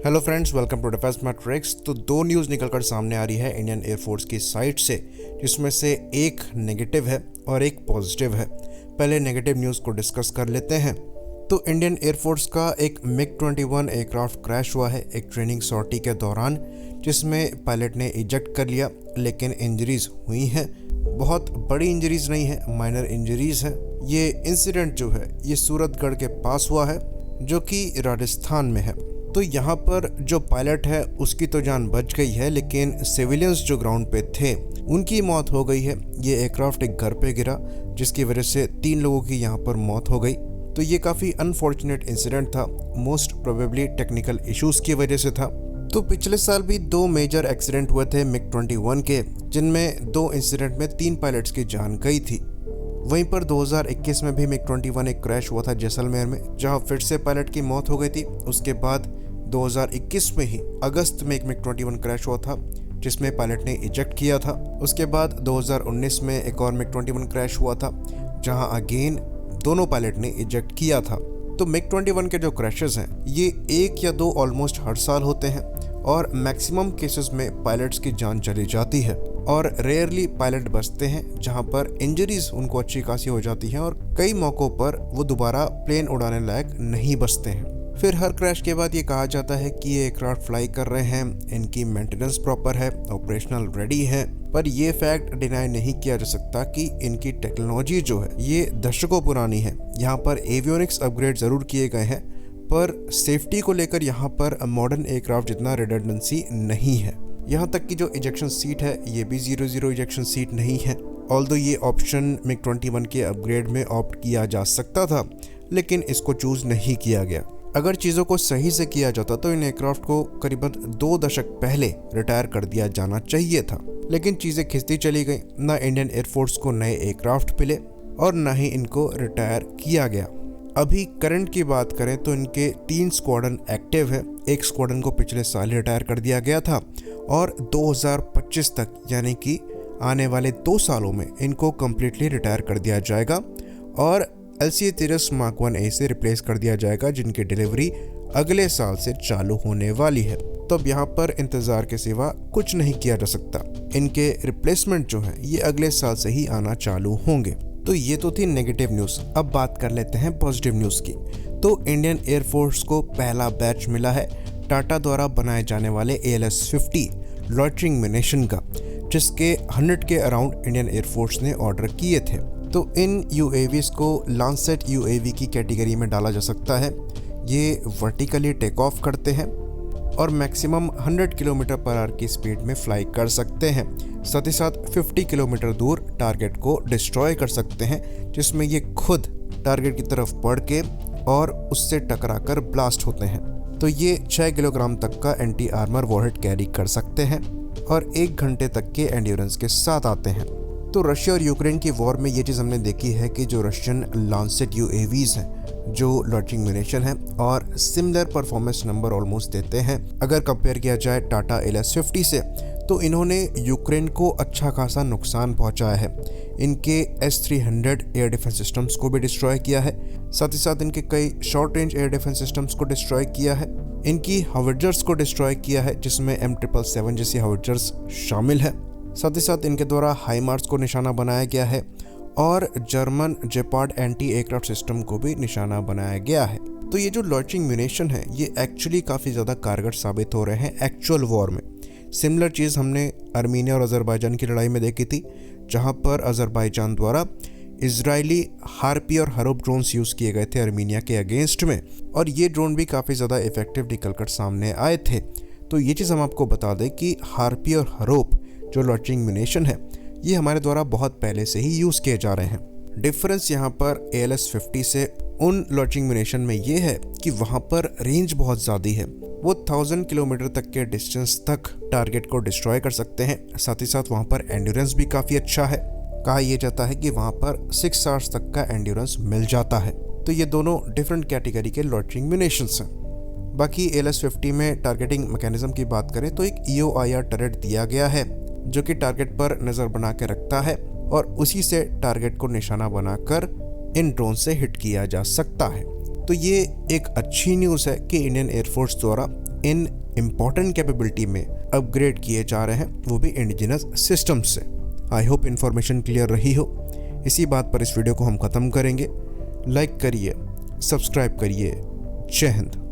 Hello friends, welcome to defence matrix. तो दो news निकलकर सामने आ रही है इंडियन एयरफोर्स की साइट से, जिसमें से एक नेगेटिव है और एक पॉजिटिव है। पहले नेगेटिव न्यूज़ को डिस्कस कर लेते हैं। तो इंडियन एयरफोर्स का एक MiG-21 एयरक्राफ्ट क्रैश हुआ है एक ट्रेनिंग सॉर्टी के दौरान, जिसमें पायलट ने इजेक्ट कर लिया, लेकिन इंजरीज हुई हैं। बहुत बड़ी इंजरीज नहीं है, माइनर इंजरीज है। ये इंसिडेंट जो है ये सूरतगढ़ के पास हुआ है, जो कि राजस्थान में है। तो यहाँ पर जो पायलट है उसकी तो जान बच गई है, लेकिन सिविलियंस जो ग्राउंड पे थे उनकी मौत हो गई है। ये एयरक्राफ्ट एक घर पे गिरा, जिसकी वजह से 3 लोगों की यहाँ पर मौत हो गई। तो ये काफ़ी अनफॉर्चुनेट इंसिडेंट था, मोस्ट प्रोबेबली टेक्निकल इश्यूज की वजह से था। तो पिछले साल भी 2 मेजर एक्सीडेंट हुए थे MiG-21 के, जिनमें 2 इंसिडेंट में 3 पायलट्स की जान गई थी। वहीं पर 2021 में भी MiG-21 एक क्रैश हुआ था जैसलमेर में, जहां फिर से पायलट की मौत हो गई थी। उसके बाद 2021 में ही अगस्त में एक MiG-21 क्रैश हुआ था, जिसमें पायलट ने इजेक्ट किया था। उसके बाद 2019 में एक और MiG-21 क्रैश हुआ था, जहां अगेन दोनों पायलट ने इजेक्ट किया था। तो MiG-21 के जो क्रैशेस हैं ये 1 या 2 ऑलमोस्ट हर साल होते हैं, और मैक्सिमम केसेस में पायलट्स की जान चली जाती है, और रेयरली पायलट बचते हैं, जहां पर इंजरीज उनको अच्छी खासी हो जाती हैं, और कई मौक़ों पर वो दोबारा प्लेन उड़ाने लायक नहीं बचते हैं। फिर हर क्रैश के बाद ये कहा जाता है कि ये एयरक्राफ्ट फ्लाई कर रहे हैं, इनकी मेंटेनेंस प्रॉपर है, ऑपरेशनल रेडी है। पर ये फैक्ट डिनाई नहीं किया जा सकता कि इनकी टेक्नोलॉजी जो है ये दशकों पुरानी है। यहाँ पर एवियोनिक्स अपग्रेड ज़रूर किए गए हैं, पर सेफ्टी को लेकर यहाँ पर मॉडर्न एयरक्राफ्ट जितना रिडंडेंसी नहीं है। यहाँ तक कि जो इजेक्शन सीट है ये भी 0-0 इजेक्शन सीट नहीं है। ऑल्दो ये ऑप्शन MiG-21 के अपग्रेड में ऑप्ट किया जा सकता था, लेकिन इसको चूज़ नहीं किया गया। अगर चीज़ों को सही से किया जाता तो इन एयरक्राफ्ट को करीबन 2 दशक पहले रिटायर कर दिया जाना चाहिए था, लेकिन चीज़ें खिंचती चली गई। ना इंडियन एयरफोर्स को नए एयरक्राफ्ट मिले और ना ही इनको रिटायर किया गया। अभी करंट की बात करें तो इनके 3 स्क्वाड्रन एक्टिव है। एक स्क्वाड्रन को पिछले साल रिटायर कर दिया गया था, और 2025 तक यानी कि आने वाले 2 सालों में इनको कम्प्लीटली रिटायर कर दिया जाएगा, और LCA-30 Mark 1A से रिप्लेस कर दिया जाएगा, जिनकी डिलीवरी अगले साल से चालू होने वाली है। तो अब यहाँ पर इंतज़ार के सिवा कुछ नहीं किया जा सकता। इनके रिप्लेसमेंट जो है ये अगले साल से ही आना चालू होंगे। तो ये तो थी नेगेटिव न्यूज़। अब बात कर लेते हैं पॉजिटिव न्यूज़ की। तो इंडियन एयरफोर्स को पहला बैच मिला है टाटा द्वारा बनाए जाने वाले ALS-50 लॉइटरिंग म्यूनिशन का, जिसके 100 के अराउंड इंडियन एयरफोर्स ने ऑर्डर किए थे। तो इन UAVs को लैंडसेट UAV की कैटेगरी में डाला जा सकता है। ये वर्टिकली टेक ऑफ करते हैं और मैक्सिमम 100 किलोमीटर पर आवर की स्पीड में फ्लाई कर सकते हैं। साथ ही साथ 50 किलोमीटर दूर टारगेट को डिस्ट्रॉय कर सकते हैं, जिसमें ये खुद टारगेट की तरफ बढ़ के और उससे टकराकर ब्लास्ट होते हैं। तो ये 6 किलोग्राम तक का एंटी आर्मर वॉरहेड कैरी कर सकते हैं और 1 घंटे तक के एंड्योरेंस के साथ आते हैं। तो रशिया और यूक्रेन की वॉर में ये चीज़ हमने देखी है कि जो रशियन लैंडसेट UAVs हैं जो लॉन्चिंग म्यूनिशन है और सिमिलर परफॉर्मेंस नंबर ऑलमोस्ट देते हैं। अगर कंपेयर किया जाए टाटा ALS-50 से, तो इन्होंने यूक्रेन को अच्छा खासा नुकसान पहुंचाया है। इनके S-300 एयर डिफेंस सिस्टम्स को भी डिस्ट्रॉय किया है, साथ ही साथ इनके कई short range air defence systems को डिस्ट्रॉय किया है। इनकी हाविट्जर्स को डिस्ट्रॉय किया है, जिसमें M777 जैसी हाविट्जर्स शामिल है। साथ ही साथ इनके द्वारा हाइमार्स को निशाना बनाया गया है, और जर्मन जेपार्ड एंटी एयरक्राफ्ट सिस्टम को भी निशाना बनाया गया है। तो ये जो लॉन्चिंग म्यूनिशन है ये एक्चुअली काफ़ी ज़्यादा कारगर साबित हो रहे हैं एक्चुअल वॉर में। सिमिलर चीज़ हमने आर्मीनिया और अजरबैजान की लड़ाई में देखी थी, जहां पर अजरबैजान द्वारा इजरायली हार्पी और हरोप ड्रोन्स यूज़ किए गए थे आर्मीनिया के अगेंस्ट में, और ये ड्रोन भी काफ़ी ज़्यादा इफेक्टिव निकलकर सामने आए थे। तो ये चीज़ हम आपको बता दें कि हार्पी और हरोप जो लॉन्चिंग म्यूनिशन है ये हमारे द्वारा बहुत पहले से ही यूज़ किए जा रहे हैं। डिफरेंस यहाँ पर ALS-50 से उन लॉन्चिंग म्यूनिशन में ये है कि वहाँ पर रेंज बहुत ज़्यादा है। वो 1000 किलोमीटर तक के डिस्टेंस तक टारगेट को डिस्ट्रॉय कर सकते हैं। साथ ही साथ वहाँ पर एंड्योरेंस भी काफ़ी अच्छा है। कहा यह जाता है कि वहाँ पर 6 आवर्स तक का एंड्योरेंस मिल जाता है। तो ये दोनों डिफरेंट कैटेगरी के लॉन्चिंग म्यूनिशंस हैं। बाकी ALS-50 में टारगेटिंग मैकेनिज्म की बात करें तो एक EOIR टरेट दिया गया है, जो कि टारगेट पर नज़र बना के रखता है, और उसी से टारगेट को निशाना बनाकर इन ड्रोन से हिट किया जा सकता है। तो ये एक अच्छी न्यूज़ है कि इंडियन एयरफोर्स द्वारा इन इम्पॉर्टेंट कैपेबिलिटी में अपग्रेड किए जा रहे हैं, वो भी इंडिजिनस सिस्टम्स से। आई होप इन्फॉर्मेशन क्लियर रही हो। इसी बात पर इस वीडियो को हम ख़त्म करेंगे। लाइक करिए, सब्सक्राइब करिए। जय हिंद।